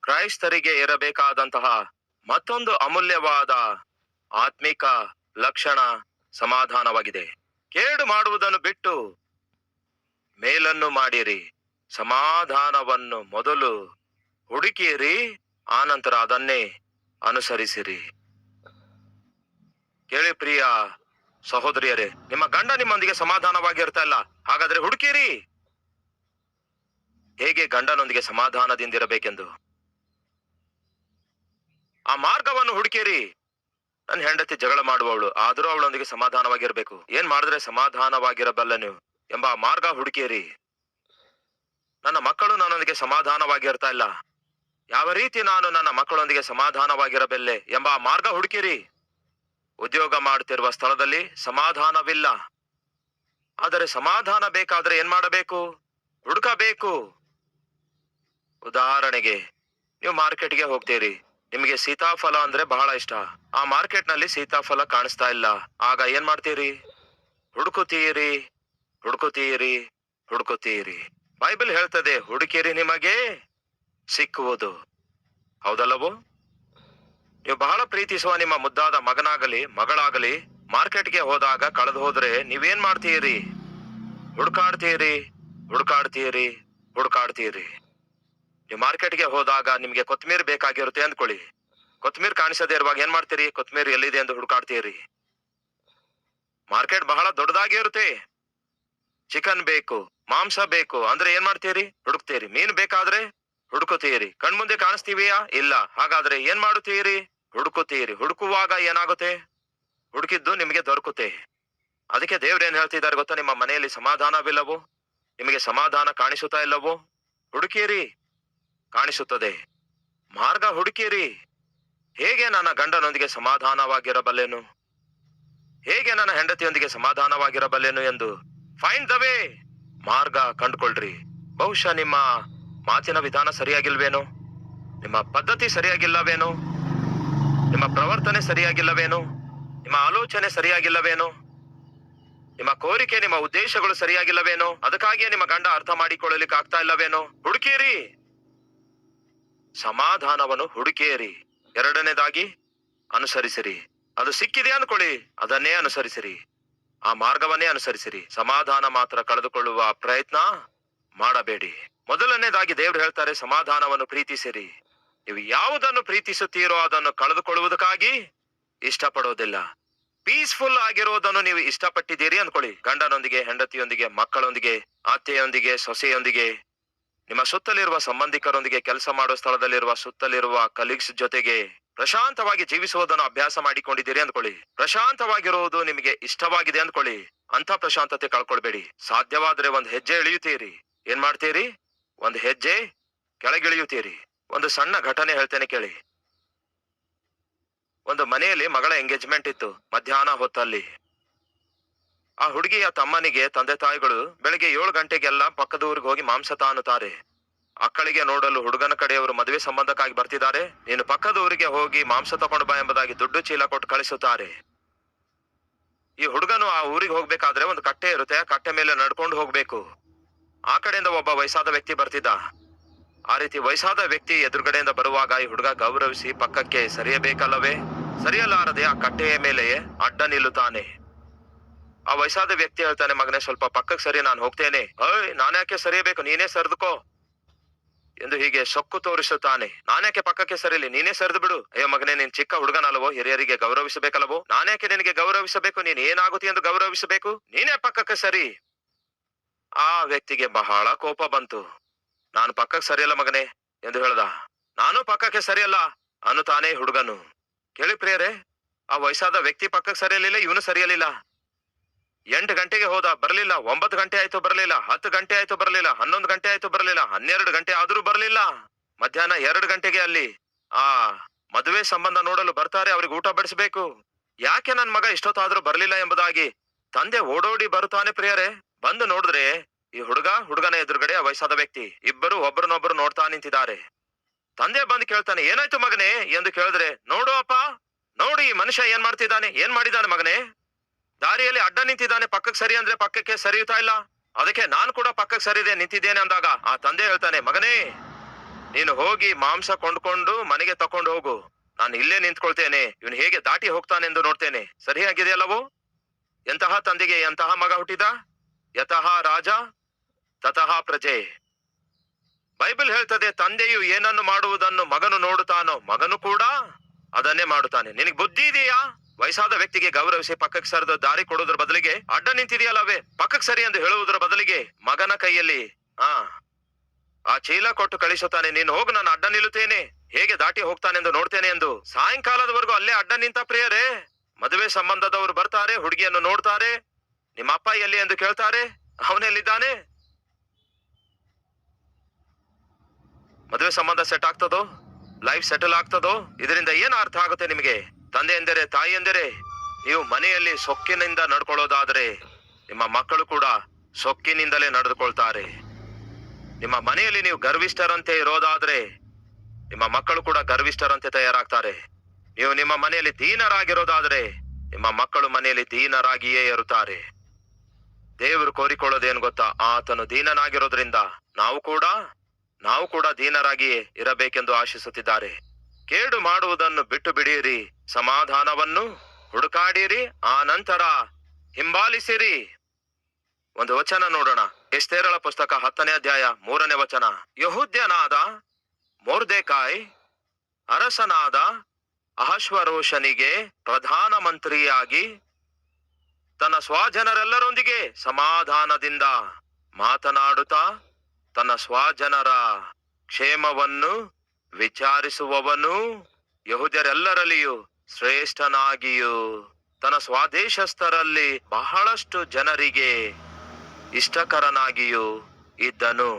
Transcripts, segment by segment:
ಕ್ರೈಸ್ತರಿಗೆ ಇರಬೇಕಾದಂತಹ ಮತ್ತೊಂದು ಅಮೂಲ್ಯವಾದ ಆತ್ಮಿಕ ಲಕ್ಷಣ ಸಮಾಧಾನವಾಗಿದೆ. ಕೇಡು ಮಾಡುವುದನ್ನು ಬಿಟ್ಟು ಮೇಲನ್ನು ಮಾಡಿರಿ, ಸಮಾಧಾನವನ್ನು ಮೊದಲು ಹುಡುಕಿರಿ, ಆನಂತರ ಅದನ್ನೇ ಅನುಸರಿಸಿರಿ. ಕೇಳಿ ಪ್ರಿಯ ಸಹೋದರಿಯರೇ, ನಿಮ್ಮ ಗಂಡ ನಿಮ್ಮೊಂದಿಗೆ ಸಮಾಧಾನವಾಗಿರ್ತಾ ಇಲ್ಲ, ಹಾಗಾದ್ರೆ ಹುಡುಕಿರಿ ಹೇಗೆ ಗಂಡನೊಂದಿಗೆ ಸಮಾಧಾನದಿಂದಿರಬೇಕೆಂದು. ಆ ಮಾರ್ಗವನ್ನು ಹುಡುಕಿರಿ. ನನ್ನ ಹೆಂಡತಿ ಜಗಳ ಮಾಡುವವಳು, ಆದರೂ ಅವಳೊಂದಿಗೆ ಸಮಾಧಾನವಾಗಿರ್ಬೇಕು, ಏನ್ ಮಾಡಿದ್ರೆ ಸಮಾಧಾನವಾಗಿರಬಲ್ಲನು ಎಂಬ ಮಾರ್ಗ ಹುಡುಕಿರಿ. ನನ್ನ ಮಕ್ಕಳು ನನ್ನೊಂದಿಗೆ ಸಮಾಧಾನವಾಗಿರ್ತಾ ಇಲ್ಲ, ಯಾವ ರೀತಿ ನಾನು ನನ್ನ ಮಕ್ಕಳೊಂದಿಗೆ ಸಮಾಧಾನವಾಗಿರಬಲ್ಲೆ ಎಂಬ ಮಾರ್ಗ ಹುಡುಕಿರಿ. ಉದ್ಯೋಗ ಮಾಡುತ್ತಿರುವ ಸ್ಥಳದಲ್ಲಿ ಸಮಾಧಾನವಿಲ್ಲ, ಆದರೆ ಸಮಾಧಾನ ಬೇಕಾದ್ರೆ ಏನ್ ಮಾಡಬೇಕು? ಹುಡುಕಬೇಕು. ಉದಾಹರಣೆಗೆ, ನೀವು ಮಾರ್ಕೆಟ್ಗೆ ಹೋಗ್ತೀರಿ, ನಿಮಗೆ ಸೀತಾಫಲ ಅಂದ್ರೆ ಬಹಳ ಇಷ್ಟ, ಆ ಮಾರ್ಕೆಟ್ ನಲ್ಲಿ ಸೀತಾಫಲ ಕಾಣಿಸ್ತಾ ಇಲ್ಲ, ಆಗ ಏನ್ ಮಾಡ್ತೀರಿ? ಹುಡುಕುತ್ತೀರಿ, ಹುಡುಕುತ್ತೀರಿ, ಹುಡುಕುತ್ತೀರಿ. ಬೈಬಲ್ ಹೇಳ್ತದೆ, ಹುಡುಕಿರಿ ನಿಮಗೆ ಸಿಕ್ಕುವುದು. ಹೌದಲ್ಲವೋ? ನೀವು ಬಹಳ ಪ್ರೀತಿಸುವ ನಿಮ್ಮ ಮುದ್ದಾದ ಮಗನಾಗಲಿ ಮಗಳಾಗಲಿ ಮಾರ್ಕೆಟ್ಗೆ ಹೋದಾಗ ಕಳೆದು ಹೋದ್ರೆ ನೀವೇನ್ ಮಾಡ್ತೀರಿ? ಹುಡುಕಾಡ್ತೀರಿ, ಹುಡುಕಾಡ್ತೀರಿ, ಹುಡುಕಾಡ್ತೀರಿ. ನೀವು ಮಾರ್ಕೆಟ್ಗೆ ಹೋದಾಗ ನಿಮ್ಗೆ ಕೊತ್ಮೀರಿ ಬೇಕಾಗಿರುತ್ತೆ ಅಂದ್ಕೊಳ್ಳಿ, ಕೊತ್ಮೀರಿ ಕಾಣಿಸದೇ ಇರುವಾಗ ಏನ್ ಮಾಡ್ತೀರಿ? ಕೊತ್ಮೀರಿ ಎಲ್ಲಿದೆ ಎಂದು ಹುಡುಕಾಡ್ತೀರಿ. ಮಾರ್ಕೆಟ್ ಬಹಳ ದೊಡ್ಡದಾಗಿ ಇರುತ್ತೆ, ಚಿಕನ್ ಬೇಕು, ಮಾಂಸ ಬೇಕು ಅಂದ್ರೆ ಏನ್ ಮಾಡ್ತೀರಿ? ಹುಡುಕ್ತೀರಿ. ಮೀನು ಬೇಕಾದ್ರೆ ಹುಡುಕುತ್ತೀರಿ. ಕಣ್ಮುಂದೆ ಕಾಣಿಸ್ತೀವಿಯಾ? ಇಲ್ಲ, ಹಾಗಾದ್ರೆ ಏನ್ ಮಾಡುತ್ತೀರಿ? ಹುಡುಕುತ್ತೀರಿ. ಹುಡುಕುವಾಗ ಏನಾಗುತ್ತೆ? ಹುಡುಕಿದ್ದು ನಿಮಗೆ ದೊರಕುತ್ತೆ. ಅದಕ್ಕೆ ದೇವ್ರು ಏನ್ ಹೇಳ್ತಿದ್ದಾರೆ ಗೊತ್ತಾ? ನಿಮ್ಮ ಮನೆಯಲ್ಲಿ ಸಮಾಧಾನವಿಲ್ಲವೋ, ನಿಮಗೆ ಸಮಾಧಾನ ಕಾಣಿಸುತ್ತಾ ಇಲ್ಲವೋ? ಹುಡುಕಿರಿ, ಕಾಣಿಸುತ್ತದೆ. ಮಾರ್ಗ ಹುಡುಕಿರಿ. ಹೇಗೆ ನನ್ನ ಗಂಡನೊಂದಿಗೆ ಸಮಾಧಾನವಾಗಿರಬಲ್ಲೆನು, ಹೇಗೆ ನನ್ನ ಹೆಂಡತಿಯೊಂದಿಗೆ ಸಮಾಧಾನವಾಗಿರಬಲ್ಲೆನು ಎಂದು ಫೈಂಡ್ ದ ವೇ. ಮಾರ್ಗ ಕಂಡುಕೊಳ್ರಿ. ಬಹುಶಃ ನಿಮ್ಮ ಮಾತಿನ ವಿಧಾನ ಸರಿಯಾಗಿಲ್ವೇನೋ, ನಿಮ್ಮ ಪದ್ಧತಿ ಸರಿಯಾಗಿಲ್ಲವೇನೋ, ನಿಮ್ಮ ಪ್ರವರ್ತನೆ ಸರಿಯಾಗಿಲ್ಲವೇನೋ, ನಿಮ್ಮ ಆಲೋಚನೆ ಸರಿಯಾಗಿಲ್ಲವೇನೋ, ನಿಮ್ಮ ಕೋರಿಕೆ ನಿಮ್ಮ ಉದ್ದೇಶಗಳು ಸರಿಯಾಗಿಲ್ಲವೇನೋ, ಅದಕ್ಕಾಗಿಯೇ ನಿಮ್ಮ ಗಂಡ ಅರ್ಥ ಮಾಡಿಕೊಳ್ಳಲಿಕ್ಕೆ ಆಗ್ತಾ ಇಲ್ಲವೇನೋ. ಹುಡುಕಿರಿ, ಸಮಾಧಾನವನ್ನು ಹುಡುಕಿರಿ. ಎರಡನೇದಾಗಿ ಅನುಸರಿಸಿರಿ. ಅದು ಸಿಕ್ಕಿದೆ ಅನ್ಕೊಳ್ಳಿ, ಅದನ್ನೇ ಅನುಸರಿಸಿರಿ, ಆ ಮಾರ್ಗವನ್ನೇ ಅನುಸರಿಸಿರಿ. ಸಮಾಧಾನ ಮಾತ್ರ ಕಳೆದುಕೊಳ್ಳುವ ಪ್ರಯತ್ನ ಮಾಡಬೇಡಿ. ಮೊದಲನೇದಾಗಿ ದೇವ್ರು ಹೇಳ್ತಾರೆ, ಸಮಾಧಾನವನ್ನು ಪ್ರೀತಿಸಿರಿ. ನೀವು ಯಾವುದನ್ನು ಪ್ರೀತಿಸುತ್ತೀರೋ ಅದನ್ನು ಕಳೆದುಕೊಳ್ಳುವುದಕ್ಕಾಗಿ ಇಷ್ಟಪಡೋದಿಲ್ಲ. ಪೀಸ್ಫುಲ್ ಆಗಿರೋದನ್ನು ನೀವು ಇಷ್ಟಪಟ್ಟಿದ್ದೀರಿ ಅನ್ಕೊಳ್ಳಿ, ಗಂಡನೊಂದಿಗೆ, ಹೆಂಡತಿಯೊಂದಿಗೆ, ಮಕ್ಕಳೊಂದಿಗೆ, ಅತ್ತೆಯೊಂದಿಗೆ, ಸೊಸೆಯೊಂದಿಗೆ, ನಿಮ್ಮ ಸುತ್ತಲಿರುವ ಸಂಬಂಧಿಕರೊಂದಿಗೆ, ಕೆಲಸ ಮಾಡೋ ಸ್ಥಳದಲ್ಲಿರುವ ಸುತ್ತಲಿರುವ ಕಲೀಗ್ಸ್ ಜೊತೆಗೆ ಪ್ರಶಾಂತವಾಗಿ ಜೀವಿಸುವುದನ್ನು ಅಭ್ಯಾಸ ಮಾಡಿಕೊಂಡಿದ್ದೀರಿ ಅಂದ್ಕೊಳ್ಳಿ. ಪ್ರಶಾಂತವಾಗಿರುವುದು ನಿಮಗೆ ಇಷ್ಟವಾಗಿದೆ ಅಂದ್ಕೊಳ್ಳಿ. ಅಂತ ಪ್ರಶಾಂತತೆ ಕಳ್ಕೊಳ್ಬೇಡಿ. ಸಾಧ್ಯವಾದ್ರೆ ಒಂದು ಹೆಜ್ಜೆ ಇಳಿಯುತ್ತೀರಿ. ಏನ್ ಮಾಡ್ತೀರಿ? ಒಂದು ಹೆಜ್ಜೆ ಕೆಳಗಿಳಿಯುತ್ತೀರಿ. ಒಂದು ಸಣ್ಣ ಘಟನೆ ಹೇಳ್ತೇನೆ ಕೇಳಿ. ಒಂದು ಮನೆಯಲ್ಲಿ ಮಗಳ ಎಂಗೇಜ್ಮೆಂಟ್ ಇತ್ತು, ಮಧ್ಯಾಹ್ನ ಹೊತ್ತಲ್ಲಿ. ಆ ಹುಡುಗಿಯ ತಮ್ಮನಿಗೆ ತಂದೆ ತಾಯಿಗಳು ಬೆಳಿಗ್ಗೆ 7 ಗಂಟೆಗೆಲ್ಲ ಪಕ್ಕದ ಊರಿಗೆ ಹೋಗಿ ಮಾಂಸ ತಾನುತ್ತಾರೆ. ಅಕ್ಕಳಿಗೆ ನೋಡಲು ಹುಡುಗನ ಕಡೆಯವರು ಮದುವೆ ಸಂಬಂಧಕ್ಕಾಗಿ ಬರ್ತಿದ್ದಾರೆ, ನೀನು ಪಕ್ಕದ ಊರಿಗೆ ಹೋಗಿ ಮಾಂಸ ತಗೊಂಡು ಬಾ ಎಂಬುದಾಗಿ ದುಡ್ಡು ಚೀಲ ಕೊಟ್ಟು ಕಳಿಸುತ್ತಾರೆ. ಈ ಹುಡುಗನು ಆ ಊರಿಗೆ ಹೋಗ್ಬೇಕಾದ್ರೆ ಒಂದು ಕಟ್ಟೆ ಇರುತ್ತೆ, ಆ ಕಟ್ಟೆ ಮೇಲೆ ನಡ್ಕೊಂಡು ಹೋಗ್ಬೇಕು. ಆ ಕಡೆಯಿಂದ ಒಬ್ಬ ವಯಸ್ಸಾದ ವ್ಯಕ್ತಿ ಬರ್ತಿದ್ದ. ಆ ರೀತಿ ವಯಸ್ಸಾದ ವ್ಯಕ್ತಿ ಎದುರುಗಡೆಯಿಂದ ಬರುವಾಗ ಈ ಹುಡುಗ ಗೌರವಿಸಿ ಪಕ್ಕಕ್ಕೆ ಸರಿಯಬೇಕಲ್ಲವೇ? ಸರಿಯಲಾರದೆ ಆ ಕಟ್ಟೆಯ ಮೇಲೆ ಅಡ್ಡ ನಿಲ್ಲುತ್ತಾನೆ. ಆ ವಯಸ್ಸಾದ ವ್ಯಕ್ತಿ ಹೇಳ್ತಾನೆ, ಮಗನೇ ಸ್ವಲ್ಪ ಪಕ್ಕಕ್ಕೆ ಸರಿ, ನಾನು ಹೋಗ್ತೇನೆ. ನಾನ್ಯಾಕೆ ಸರಿಯಬೇಕು, ನೀನೇ ಸರಿದುಕೋ ಎಂದು ಹೀಗೆ ಸೊಕ್ಕು ತೋರಿಸುತ್ತಾನೆ. ನಾನ್ಯಾಕೆ ಪಕ್ಕಕ್ಕೆ ಸರಿಲಿ, ನೀನೇ ಸರಿದು ಬಿಡು. ಅಯ್ಯೋ ಮಗನೇ, ನೀನ್ ಚಿಕ್ಕ ಹುಡುಗನಲ್ಲವೋ, ಹಿರಿಯರಿಗೆ ಗೌರವಿಸಬೇಕಲ್ಲವೋ, ನಾನ್ಯಾಕೆ ನಿನಗೆ ಗೌರವಿಸಬೇಕು, ನೀನ್ ಏನಾಗುತ್ತೆ ಎಂದು ಗೌರವಿಸಬೇಕು, ನೀನೇ ಪಕ್ಕಕ್ಕೆ ಸರಿ. ಆ ವ್ಯಕ್ತಿಗೆ ಬಹಳ ಕೋಪ ಬಂತು. ನಾನು ಪಕ್ಕಕ್ಕೆ ಸರಿಯಲ್ಲ ಮಗನೇ ಎಂದು ಹೇಳ್ದ. ನಾನು ಪಕ್ಕಕ್ಕೆ ಸರಿಯಲ್ಲ ಅನ್ನುತ್ತಾನೆ ಹುಡುಗನು. ಕೇಳಿ ಪ್ರಿಯರೇ, ಆ ವಯಸ್ಸಾದ ವ್ಯಕ್ತಿ ಪಕ್ಕಕ್ಕೆ ಸರಿಯಲಿಲ್ಲ, ಇವನು ಸರಿಯಲಿಲ್ಲ. 8 ಗಂಟೆಗೆ ಹೋದ, ಬರಲಿಲ್ಲ. 9 ಗಂಟೆ ಆಯ್ತು ಬರಲಿಲ್ಲ. 10 ಗಂಟೆ ಆಯ್ತು ಬರಲಿಲ್ಲ. 11 ಗಂಟೆ ಆಯ್ತು ಬರಲಿಲ್ಲ. 12 ಗಂಟೆ ಆದ್ರೂ ಬರಲಿಲ್ಲ. ಮಧ್ಯಾಹ್ನ 2 ಗಂಟೆಗೆ ಅಲ್ಲಿ ಆ ಮದುವೆ ಸಂಬಂಧ ನೋಡಲು ಬರ್ತಾರೆ, ಅವ್ರಿಗೆ ಊಟ ಬಡಿಸಬೇಕು. ಯಾಕೆ ನನ್ ಮಗ ಇಷ್ಟೊತ್ತಾದ್ರೂ ಬರಲಿಲ್ಲ ಎಂಬುದಾಗಿ ತಂದೆ ಓಡೋಡಿ ಬರುತ್ತಾನೆ. ಪ್ರಿಯರೇ, ಬಂದು ನೋಡಿದ್ರೆ ಈ ಹುಡುಗನ ಎದುರುಗಡೆ ಆ ವಯಸ್ಸಾದ ವ್ಯಕ್ತಿ, ಇಬ್ಬರು ಒಬ್ಬರನ್ನೊಬ್ಬರು ನೋಡ್ತಾ ನಿಂತಿದ್ದಾರೆ. ತಂದೆ ಬಂದು ಕೇಳ್ತಾನೆ, ಏನಾಯ್ತು ಮಗನೇ ಎಂದು ಕೇಳಿದ್ರೆ, ನೋಡು ಅಪ್ಪ, ನೋಡಿ ಈ ಮನುಷ್ಯ ಏನ್ ಮಾಡ್ತಿದ್ದಾನೆ, ಏನ್ ಮಾಡಿದ್ದಾನೆ ಮಗನೇ, ದಾರಿಯಲ್ಲಿ ಅಡ್ಡ ನಿಂತಿದ್ದಾನೆ, ಪಕ್ಕಕ್ಕೆ ಸರಿ ಅಂದ್ರೆ ಪಕ್ಕಕ್ಕೆ ಸರಿಯುತ್ತಾ ಇಲ್ಲ, ಅದಕ್ಕೆ ನಾನು ಕೂಡ ಪಕ್ಕಕ್ಕೆ ಸರಿದೆ ನಿಂತಿದ್ದೇನೆ ಅಂದಾಗ ಆ ತಂದೆ ಹೇಳ್ತಾನೆ, ಮಗನೇ ನೀನು ಹೋಗಿ ಮಾಂಸ ಕೊಂಡ್ಕೊಂಡು ಮನೆಗೆ ತಕೊಂಡು ಹೋಗು. ನಾನು ಇಲ್ಲೇ ನಿಂತ್ಕೊಳ್ತೇನೆ, ಇವನು ಹೇಗೆ ದಾಟಿ ಹೋಗ್ತಾನೆಂದು ನೋಡ್ತೇನೆ. ಸರಿಯಾಗಿದೆಯಲ್ಲವೋ? ಎಂತಹ ತಂದೆಗೆ ಎಂತಹ ಮಗ ಹುಟ್ಟಿದ? ಯತಃ ರಾಜ ತತಃ ಪ್ರಜೆ. ಬೈಬಲ್ ಹೇಳ್ತದೆ, ತಂದೆಯು ಏನನ್ನು ಮಾಡುವುದನ್ನು ಮಗನು ನೋಡುತ್ತಾನೋ, ಮಗನು ಕೂಡ ಅದನ್ನೇ ಮಾಡುತ್ತಾನೆ. ನಿನಗೆ ಬುದ್ಧಿ ಇದೆಯಾ? ವಯಸ್ಸಾದ ವ್ಯಕ್ತಿಗೆ ಗೌರವಿಸಿ ಪಕ್ಕಕ್ಕೆ ಸರಿದು ದಾರಿ ಕೊಡುವುದರ ಬದಲಿಗೆ ಅಡ್ಡ ನಿಂತಿದೆಯಲ್ಲವೇ, ಪಕ್ಕಕ್ಕೆ ಸರಿ ಎಂದು ಹೇಳುವುದರ ಬದಲಿಗೆ ಮಗನ ಕೈಯಲ್ಲಿ ಆ ಚೀಲ ಕೊಟ್ಟು ಕಳಿಸುತ್ತಾನೆ. ನೀನು ಹೋಗು, ನಾನು ಅಡ್ಡ ನಿಲ್ಲುತ್ತೇನೆ, ಹೇಗೆ ದಾಟಿ ಹೋಗ್ತಾನೆಂದು ನೋಡ್ತೇನೆ ಎಂದು. ಸಾಯಂಕಾಲದವರೆಗೂ ಅಲ್ಲೇ ಅಡ್ಡ ನಿಂತ ಪ್ರಿಯರೇ. ಮದುವೆ ಸಂಬಂಧದವರು ಬರ್ತಾರೆ, ಹುಡುಗಿಯನ್ನು ನೋಡ್ತಾರೆ. ನಿಮ್ಮ ಅಪ್ಪ ಎಲ್ಲಿ ಎಂದು ಕೇಳ್ತಾರೆ. ಅವನೆಲ್ಲಿದ್ದಾನೆ? ಮದುವೆ ಸಂಬಂಧ ಸೆಟ್ ಆಗ್ತದೋ? ಲೈಫ್ ಸೆಟಲ್ ಆಗ್ತದೋ? ಇದರಿಂದ ಏನು ಅರ್ಥ ಆಗುತ್ತೆ ನಿಮಗೆ? ತಂದೆ ಎಂದರೆ, ತಾಯಿ ಎಂದರೆ, ನೀವು ಮನೆಯಲ್ಲಿ ಸೊಕ್ಕಿನಿಂದ ನಡ್ಕೊಳ್ಳೋದಾದ್ರೆ ನಿಮ್ಮ ಮಕ್ಕಳು ಕೂಡ ಸೊಕ್ಕಿನಿಂದಲೇ ನಡೆದುಕೊಳ್ತಾರೆ. ನಿಮ್ಮ ಮನೆಯಲ್ಲಿ ನೀವು ಗರ್ವಿಷ್ಠರಂತೆ ಇರೋದಾದ್ರೆ ನಿಮ್ಮ ಮಕ್ಕಳು ಕೂಡ ಗರ್ವಿಷ್ಠರಂತೆ ತಯಾರಾಗ್ತಾರೆ. ನೀವು ನಿಮ್ಮ ಮನೆಯಲ್ಲಿ ದೀನರಾಗಿರೋದಾದ್ರೆ ನಿಮ್ಮ ಮಕ್ಕಳು ಮನೆಯಲ್ಲಿ ದೀನರಾಗಿಯೇ ಇರುತ್ತಾರೆ. ದೇವರು ಕೋರಿಕೊಳ್ಳೋದೇನು ಗೊತ್ತಾ? ಆತನು ದೀನನಾಗಿರೋದ್ರಿಂದ ನಾವು ಕೂಡ ದೀನರಾಗಿಯೇ ಇರಬೇಕೆಂದು ಆಶಿಸುತ್ತಿದ್ದಾರೆ. ಕೇಡು ಮಾಡುವುದನ್ನು ಬಿಟ್ಟು ಬಿಡಿಯಿರಿ, ಸಮಾಧಾನವನ್ನು ಹುಡುಕಾಡಿರಿ, ಆ ನಂತರ ಹಿಂಬಾಲಿಸಿರಿ. ಒಂದು ವಚನ ನೋಡೋಣ. ಎಸ್ತೇರಳ ಪುಸ್ತಕ 10ನೇ ಅಧ್ಯಾಯ 3ನೇ ವಚನ. ಯೆಹೂದ್ಯನಾದ ಮೊರ್ದೆಕಾಯ್ ಅರಸನಾದ ಅಹಷ್ವೇರೋಷನಿಗೆ ಪ್ರಧಾನ ಮಂತ್ರಿಯಾಗಿ ತನ್ನ ಸ್ವಜನರೆಲ್ಲರೊಂದಿಗೆ ಸಮಾಧಾನದಿಂದ ಮಾತನಾಡುತ್ತಾ ತನ್ನ ಸ್ವಜನರ ಕ್ಷೇಮವನ್ನು ವಿಚಾರಿಸುವವನು, ಯೆಹೂದ್ಯರೆಲ್ಲರಲ್ಲಿಯೂ ಶ್ರೇಷ್ಠನಾಗಿಯೂ ತನ್ನ ಸ್ವದೇಶಸ್ಥರಲ್ಲಿ ಬಹಳಷ್ಟು ಜನರಿಗೆ ಇಷ್ಟಕರನಾಗಿಯೂ ಇದ್ದನು.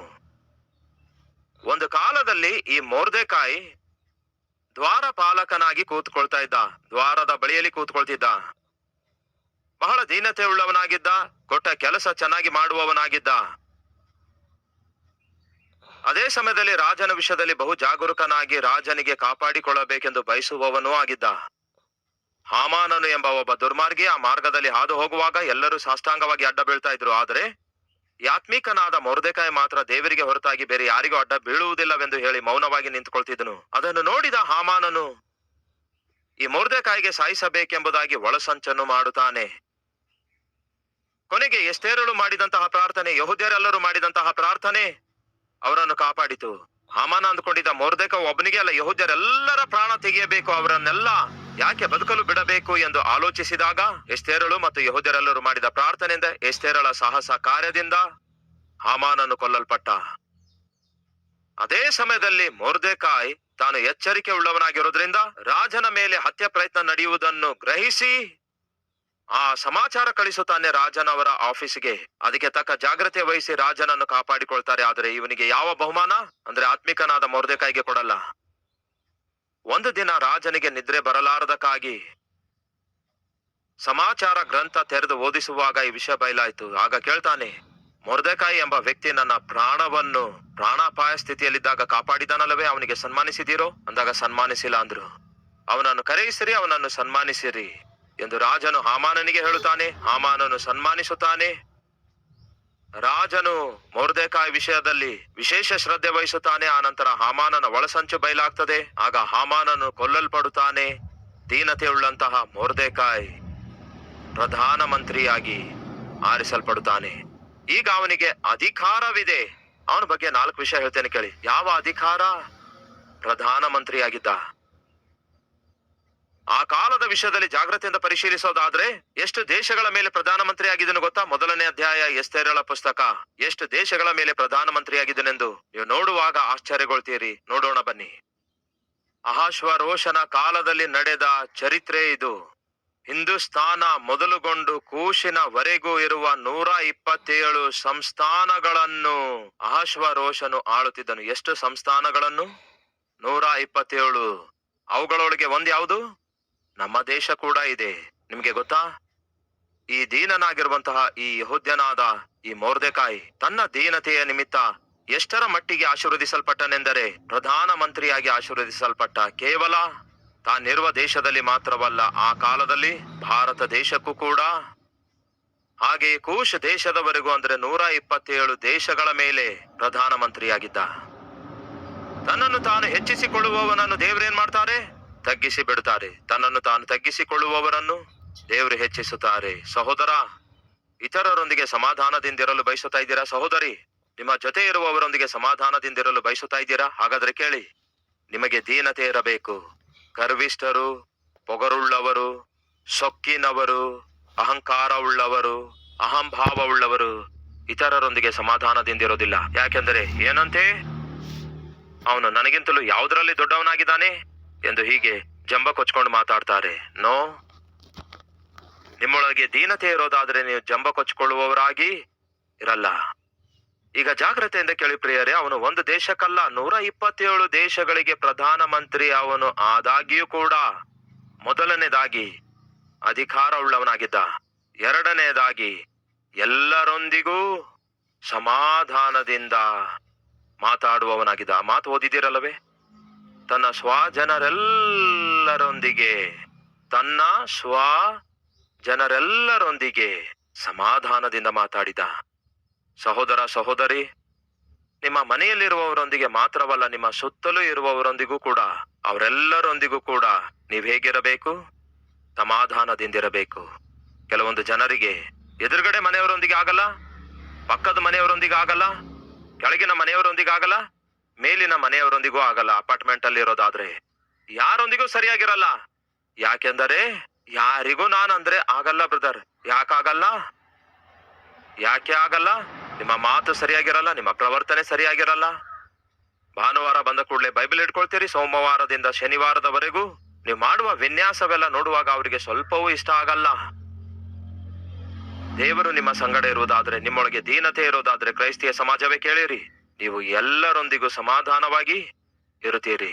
ಒಂದು ಕಾಲದಲ್ಲಿ ಈ ಮೊರ್ದೆಕಾಯ್ ದ್ವಾರಪಾಲಕನಾಗಿ ಕೂತ್ಕೊಳ್ತಾ ಇದ್ದ, ದ್ವಾರದ ಬಳಿಯಲ್ಲಿ ಕೂತ್ಕೊಳ್ತಿದ್ದ. ಬಹಳ ದೀನತೆ ಉಳ್ಳವನಾಗಿದ್ದ, ಕೊಟ್ಟ ಕೆಲಸ ಚೆನ್ನಾಗಿ ಮಾಡುವವನಾಗಿದ್ದ. ಅದೇ ಸಮಯದಲ್ಲಿ ರಾಜನ ವಿಷಯದಲ್ಲಿ ಬಹು ಜಾಗರೂಕನಾಗಿ ರಾಜನಿಗೆ ಕಾಪಾಡಿಕೊಳ್ಳಬೇಕೆಂದು ಬಯಸುವವನೂ ಆಗಿದ್ದ. ಹಾಮಾನನು ಎಂಬ ಒಬ್ಬ ದುರ್ಮಾರ್ಗಿ ಆ ಮಾರ್ಗದಲ್ಲಿ ಹಾದು ಹೋಗುವಾಗ ಎಲ್ಲರೂ ಸಾಷ್ಟಾಂಗವಾಗಿ ಅಡ್ಡ ಬೀಳ್ತಾ ಇದ್ರು. ಆದರೆ ಯಾತ್ಮಿಕನಾದ ಮೊರ್ದೆಕಾಯ್ ಮಾತ್ರ ದೇವರಿಗೆ ಹೊರತಾಗಿ ಬೇರೆ ಯಾರಿಗೂ ಅಡ್ಡ ಬೀಳುವುದಿಲ್ಲವೆಂದು ಹೇಳಿ ಮೌನವಾಗಿ ನಿಂತುಕೊಳ್ತಿದ್ದನು. ಅದನ್ನು ನೋಡಿದ ಹಾಮಾನನು ಈ ಮೊರ್ದೆಕಾಯ್ಗೆ ಸಾಯಿಸಬೇಕೆಂಬುದಾಗಿ ಒಳಸಂಚನ್ನು ಮಾಡುತ್ತಾನೆ. ಕೊನೆಗೆ ಎಸ್ತೇರಳು ಮಾಡಿದಂತಹ ಪ್ರಾರ್ಥನೆ, ಯೆಹೂದ್ಯರೆಲ್ಲರೂ ಮಾಡಿದಂತಹ ಪ್ರಾರ್ಥನೆ ಅವರನ್ನು ಕಾಪಾಡಿತು. ಹಾಮಾನ ಅಂದ್ಕೊಂಡಿದ್ದ ಮೊರ್ದೆಕಾಯ್ ಒಬ್ಬನಿಗೆ ಅಲ್ಲ, ಯೆಹೂದ್ಯರೆಲ್ಲರ ಪ್ರಾಣ ತೆಗೆಯಬೇಕು, ಅವರನ್ನೆಲ್ಲ ಯಾಕೆ ಬದುಕಲು ಬಿಡಬೇಕು ಎಂದು ಆಲೋಚಿಸಿದಾಗ ಎಸ್ತೇರಳು ಮತ್ತು ಯೆಹೂದ್ಯರೆಲ್ಲರೂ ಮಾಡಿದ ಪ್ರಾರ್ಥನೆಯಿಂದ, ಎಸ್ತೇರಳ ಸಾಹಸ ಕಾರ್ಯದಿಂದ ಹಾಮಾನನು ಕೊಲ್ಲಲ್ಪಟ್ಟ. ಅದೇ ಸಮಯದಲ್ಲಿ ಮೊರ್ದೆಕಾಯ್ ತಾನು ಎಚ್ಚರಿಕೆ ಉಳ್ಳವನಾಗಿರೋದ್ರಿಂದ ರಾಜನ ಮೇಲೆ ಹತ್ಯೆ ಪ್ರಯತ್ನ ನಡೆಯುವುದನ್ನು ಗ್ರಹಿಸಿ ಆ ಸಮಾಚಾರ ಕಳಿಸುತ್ತಾನೆ ರಾಜನವರ ಆಫೀಸಿಗೆ. ಅದಕ್ಕೆ ತಕ್ಕ ಜಾಗ್ರತೆ ವಹಿಸಿ ರಾಜನನ್ನು ಕಾಪಾಡಿಕೊಳ್ತಾರೆ. ಆದರೆ ಇವನಿಗೆ ಯಾವ ಬಹುಮಾನ ಅಂದ್ರೆ ಆತ್ಮಿಕನಾದ ಮೊರ್ದೆಕಾಯ್ಗೆ ಕೊಡಲ್ಲ. ಒಂದು ದಿನ ರಾಜನಿಗೆ ನಿದ್ರೆ ಬರಲಾರದಕ್ಕಾಗಿ ಸಮಾಚಾರ ಗ್ರಂಥ ತೆರೆದು ಓದಿಸುವಾಗ ಈ ವಿಷಯ ಬಯಲಾಯ್ತು. ಆಗ ಕೇಳ್ತಾನೆ, ಮೊರ್ದೆಕಾಯ್ ಎಂಬ ವ್ಯಕ್ತಿ ನನ್ನ ಪ್ರಾಣವನ್ನು ಪ್ರಾಣಾಪಾಯ ಸ್ಥಿತಿಯಲ್ಲಿದ್ದಾಗ ಕಾಪಾಡಿದನಲ್ಲವೇ, ಅವನಿಗೆ ಸನ್ಮಾನಿಸಿದಿರೋ ಅಂದಾಗ ಸನ್ಮಾನಿಸಿಲ್ಲ ಅಂದ್ರು. ಅವನನ್ನು ಕರೆಯಿಸಿರಿ, ಅವನನ್ನು ಸನ್ಮಾನಿಸಿರಿ ಎಂದು ರಾಜನು ಹಾಮಾನನಿಗೆ ಹೇಳುತ್ತಾನೆ. ಹಾಮಾನನು ಸನ್ಮಾನಿಸುತ್ತಾನೆ. ರಾಜನು ಮೊರ್ದೆಕಾಯ್ ವಿಷಯದಲ್ಲಿ ವಿಶೇಷ ಶ್ರದ್ಧೆ ವಹಿಸುತ್ತಾನೆ. ಆ ನಂತರ ಹಾಮಾನನ ಒಳಸಂಚು ಬಯಲಾಗ್ತದೆ. ಆಗ ಹಾಮಾನನು ಕೊಲ್ಲಲ್ಪಡುತ್ತಾನೆ. ದೀನತೆಯುಳ್ಳಂತಹ ಮೊರ್ದೆಕಾಯ್ ಪ್ರಧಾನ ಮಂತ್ರಿಯಾಗಿ ಆರಿಸಲ್ಪಡುತ್ತಾನೆ. ಈಗ ಅವನಿಗೆ ಅಧಿಕಾರವಿದೆ. ಅವನ ಬಗ್ಗೆ 4 ವಿಷಯ ಹೇಳ್ತೇನೆ ಕೇಳಿ. ಯಾವ ಅಧಿಕಾರ? ಪ್ರಧಾನ ಮಂತ್ರಿಯಾಗಿದ್ದ. ಆ ಕಾಲದ ವಿಷಯದಲ್ಲಿ ಜಾಗ್ರತೆಯಿಂದ ಪರಿಶೀಲಿಸೋದಾದ್ರೆ ಎಷ್ಟು ದೇಶಗಳ ಮೇಲೆ ಪ್ರಧಾನಮಂತ್ರಿ ಆಗಿದ್ದನು ಗೊತ್ತಾ? 1ನೇ ಅಧ್ಯಾಯ ಎಸ್ತೇರಳ ಪುಸ್ತಕ. ಎಷ್ಟು ದೇಶಗಳ ಮೇಲೆ ಪ್ರಧಾನಮಂತ್ರಿ ಆಗಿದ್ದನೆಂದು ನೀವು ನೋಡುವಾಗ ಆಶ್ಚರ್ಯಗೊಳ್ತೀರಿ. ನೋಡೋಣ ಬನ್ನಿ. ಅಹಷ್ವೇರೋಷನ ಕಾಲದಲ್ಲಿ ನಡೆದ ಚರಿತ್ರೆ ಇದು. ಹಿಂದೂಸ್ತಾನ ಮೊದಲುಗೊಂಡು ಕೂಶಿನವರೆಗೂ ಇರುವ 127 ಸಂಸ್ಥಾನಗಳನ್ನು ಅಹಷ್ವೇರೋಷನು ಆಳುತ್ತಿದ್ದನು. ಎಷ್ಟು ಸಂಸ್ಥಾನಗಳನ್ನು? 127. ಅವುಗಳೊಳಗೆ ಒಂದು ಯಾವುದು? ನಮ್ಮ ದೇಶ ಕೂಡ ಇದೆ. ನಿಮ್ಗೆ ಗೊತ್ತಾ? ಈ ದೀನನಾಗಿರುವಂತಹ ಈ ಯೆಹೂದ್ಯನಾದ ಈ ಮೊರ್ದೆಕಾಯ್ ತನ್ನ ದೀನತೆಯ ನಿಮಿತ್ತ ಎಷ್ಟರ ಮಟ್ಟಿಗೆ ಆಶೀರ್ವದಿಸಲ್ಪಟ್ಟನೆಂದರೆ, ಪ್ರಧಾನ ಮಂತ್ರಿಯಾಗಿ ಆಶೀರ್ವದಿಸಲ್ಪಟ್ಟ. ಕೇವಲ ತಾನಿರುವ ದೇಶದಲ್ಲಿ ಮಾತ್ರವಲ್ಲ, ಆ ಕಾಲದಲ್ಲಿ ಭಾರತ ದೇಶಕ್ಕೂ ಕೂಡ, ಹಾಗೆಯೇ ಕೂಶ್ ದೇಶದವರೆಗೂ, ಅಂದ್ರೆ 127 ದೇಶಗಳ ಮೇಲೆ ಪ್ರಧಾನ ಮಂತ್ರಿಯಾಗಿದ್ದ. ತನ್ನನ್ನು ತಾನು ಹೆಚ್ಚಿಸಿಕೊಳ್ಳುವವನನ್ನು ದೇವರೇನ್ ಮಾಡ್ತಾರೆ? ತಗ್ಗಿಸಿ ಬಿಡುತ್ತಾರೆ. ತನ್ನನ್ನು ತಾನು ತಗ್ಗಿಸಿಕೊಳ್ಳುವವರನ್ನು ದೇವರು ಹೆಚ್ಚಿಸುತ್ತಾರೆ. ಸಹೋದರ, ಇತರರೊಂದಿಗೆ ಸಮಾಧಾನದಿಂದಿರಲು ಬಯಸುತ್ತಾ ಇದ್ದೀರಾ? ಸಹೋದರಿ, ನಿಮ್ಮ ಜೊತೆ ಇರುವವರೊಂದಿಗೆ ಸಮಾಧಾನದಿಂದಿರಲು ಬಯಸುತ್ತಾ ಇದ್ದೀರಾ? ಹಾಗಾದ್ರೆ ಕೇಳಿ, ನಿಮಗೆ ದೀನತೆ ಇರಬೇಕು. ಗರ್ವಿಷ್ಠರು, ಪೊಗರುಳ್ಳವರು, ಸೊಕ್ಕಿನವರು, ಅಹಂಕಾರವುಳ್ಳವರು, ಅಹಂಭಾವವುಳ್ಳವರು ಇತರರೊಂದಿಗೆ ಸಮಾಧಾನದಿಂದಿರೋದಿಲ್ಲ. ಯಾಕೆಂದರೆ ಏನಂತೆ? ಅವನು ನನಗಿಂತಲೂ ಯಾವುದರಲ್ಲಿ ದೊಡ್ಡವನಾಗಿದ್ದಾನೆ ಎಂದು ಹೀಗೆ ಜಂಬ ಕೊಚ್ಕೊಂಡು ಮಾತಾಡ್ತಾರೆ. ನೋ, ನಿಮ್ಮೊಳಗೆ ದೀನತೆ ಇರೋದಾದ್ರೆ ನೀವು ಜಂಬ ಕೊಚ್ಚಿಕೊಳ್ಳುವವರಾಗಿ ಇರಲ್ಲ. ಈಗ ಜಾಗ್ರತೆಯಿಂದ ಕೇಳಿ ಪ್ರಿಯರೇ, ಅವನು ಒಂದು ದೇಶಕ್ಕಲ್ಲ 127 ದೇಶಗಳಿಗೆ ಪ್ರಧಾನ ಮಂತ್ರಿ ಅವನು ಆದಾಗ್ಯೂ ಕೂಡ ಮೊದಲನೇದಾಗಿ ಅಧಿಕಾರ ಉಳ್ಳವನಾಗಿದ್ದ. ಎರಡನೇದಾಗಿ ಎಲ್ಲರೊಂದಿಗೂ ಸಮಾಧಾನದಿಂದ ಮಾತಾಡುವವನಾಗಿದ್ದ. ಮಾತು ಓದಿದಿರಲ್ಲವೇ? ತನ್ನ ಜನರೆಲ್ಲರೊಂದಿಗೆ ಸಮಾಧಾನದಿಂದ ಮಾತಾಡಿದ. ಸಹೋದರ, ಸಹೋದರಿ, ನಿಮ್ಮ ಮನೆಯಲ್ಲಿರುವವರೊಂದಿಗೆ ಮಾತ್ರವಲ್ಲ, ನಿಮ್ಮ ಸುತ್ತಲೂ ಇರುವವರೊಂದಿಗೂ ಕೂಡ, ಅವರೆಲ್ಲರೊಂದಿಗೂ ಕೂಡ ನೀವು ಹೇಗಿರಬೇಕು? ಸಮಾಧಾನದಿಂದಿರಬೇಕು. ಕೆಲವೊಂದು ಜನರಿಗೆ ಎದುರುಗಡೆ ಮನೆಯವರೊಂದಿಗೆ ಆಗಲ್ಲ, ಪಕ್ಕದ ಮನೆಯವರೊಂದಿಗೆ ಆಗಲ್ಲ, ಕೆಳಗಿನ ಮನೆಯವರೊಂದಿಗೆ ಆಗಲ್ಲ, ಮೇಲಿನ ಮನೆಯವರೊಂದಿಗೂ ಆಗಲ್ಲ. ಅಪಾರ್ಟ್ಮೆಂಟ್ ಅಲ್ಲಿ ಇರೋದಾದ್ರೆ ಯಾರೊಂದಿಗೂ ಸರಿಯಾಗಿರಲ್ಲ. ಯಾಕೆಂದರೆ ಯಾರಿಗೂ ನಾನಂದ್ರೆ ಆಗಲ್ಲ. ಬ್ರದರ್, ಯಾಕಾಗಲ್ಲ? ಯಾಕೆ ಆಗಲ್ಲ? ನಿಮ್ಮ ಮಾತು ಸರಿಯಾಗಿರಲ್ಲ, ನಿಮ್ಮ ಪ್ರವರ್ತನೆ ಸರಿಯಾಗಿರಲ್ಲ. ಭಾನುವಾರ ಬಂದ ಕೂಡಲೇ ಬೈಬಲ್ ಇಟ್ಕೊಳ್ತೀರಿ. ಸೋಮವಾರದಿಂದ ಶನಿವಾರದವರೆಗೂ ನೀವು ಮಾಡುವ ವಿನ್ಯಾಸವೆಲ್ಲ ನೋಡುವಾಗ ಅವರಿಗೆ ಸ್ವಲ್ಪವೂ ಇಷ್ಟ ಆಗಲ್ಲ. ದೇವರು ನಿಮ್ಮ ಸಂಗಡ ಇರುವುದಾದ್ರೆ, ನಿಮ್ಮೊಳಗೆ ದೀನತೆ ಇರೋದಾದ್ರೆ, ಕ್ರೈಸ್ತಿಯ ಸಮಾಜವೇ ಕೇಳಿರಿ, ನೀವು ಎಲ್ಲರೊಂದಿಗೂ ಸಮಾಧಾನವಾಗಿ ಇರುತ್ತೀರಿ.